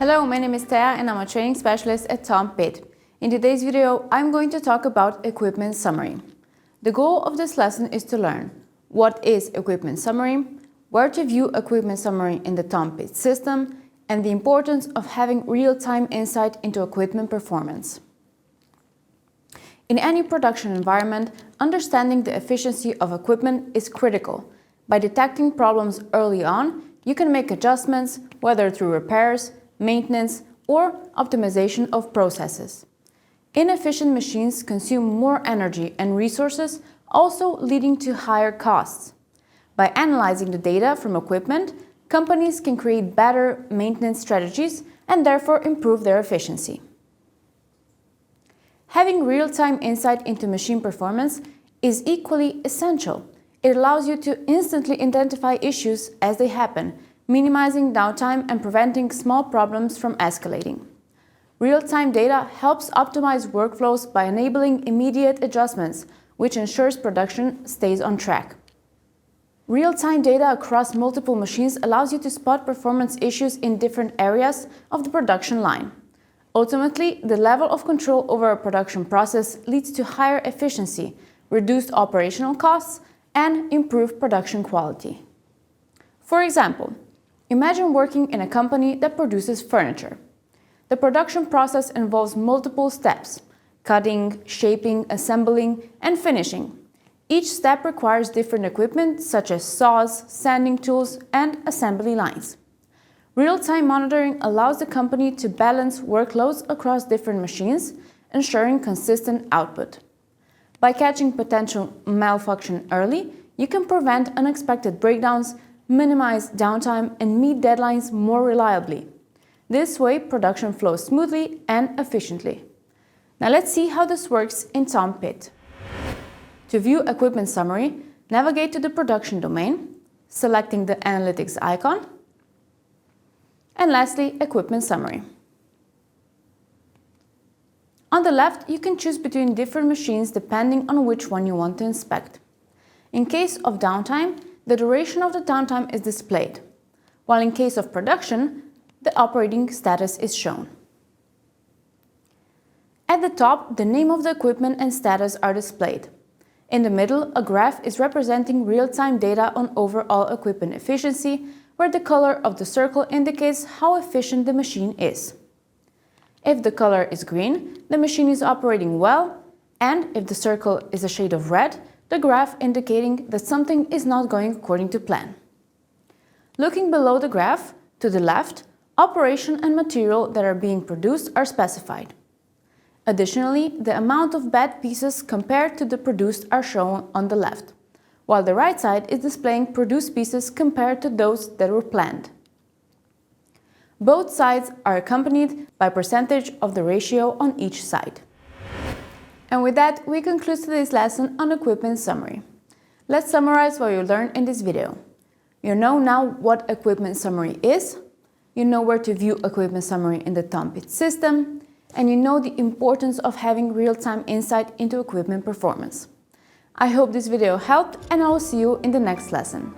Hello, my name is Thea and I'm a training specialist at Tom Pitt. In today's video, I'm going to talk about equipment summary. The goal of this lesson is to learn what is equipment summary, where to view equipment summary in the Tom Pitt system, and the importance of having real-time insight into equipment performance. In any production environment, understanding the efficiency of equipment is critical. By detecting problems early on, you can make adjustments, whether through repairs, maintenance, or optimization of processes. Inefficient machines consume more energy and resources, also leading to higher costs. By analyzing the data from equipment, companies can create better maintenance strategies and therefore improve their efficiency. Having real-time insight into machine performance is equally essential. It allows you to instantly identify issues as they happen, minimizing downtime and preventing small problems from escalating. Real-time data helps optimize workflows by enabling immediate adjustments, which ensures production stays on track. Real-time data across multiple machines allows you to spot performance issues in different areas of the production line. Ultimately, the level of control over a production process leads to higher efficiency, reduced operational costs, and improved production quality. For example, imagine working in a company that produces furniture. The production process involves multiple steps: cutting, shaping, assembling, and finishing. Each step requires different equipment such as saws, sanding tools, and assembly lines. Real-time monitoring allows the company to balance workloads across different machines, ensuring consistent output. By catching potential malfunction early, you can prevent unexpected breakdowns, minimize downtime, and meet deadlines more reliably. This way, production flows smoothly and efficiently. Now let's see how this works in Tom Pitt. To view equipment summary, navigate to the production domain, selecting the analytics icon, and lastly, equipment summary. On the left, you can choose between different machines depending on which one you want to inspect. In case of downtime, the duration of the downtime is displayed, while in case of production, the operating status is shown. At the top, the name of the equipment and status are displayed. In the middle, a graph is representing real-time data on overall equipment efficiency, where the color of the circle indicates how efficient the machine is. If the color is green, the machine is operating well, and if the circle is a shade of red, the graph indicating that something is not going according to plan. Looking below the graph, to the left, operation and material that are being produced are specified. Additionally, the amount of bad pieces compared to the produced are shown on the left, while the right side is displaying produced pieces compared to those that were planned. Both sides are accompanied by percentage of the ratio on each side. And with that, we conclude today's lesson on equipment summary. Let's summarize what you learned in this video. You know now what equipment summary is, you know where to view equipment summary in the Tom Pitt system, and you know the importance of having real-time insight into equipment performance. I hope this video helped, and I will see you in the next lesson.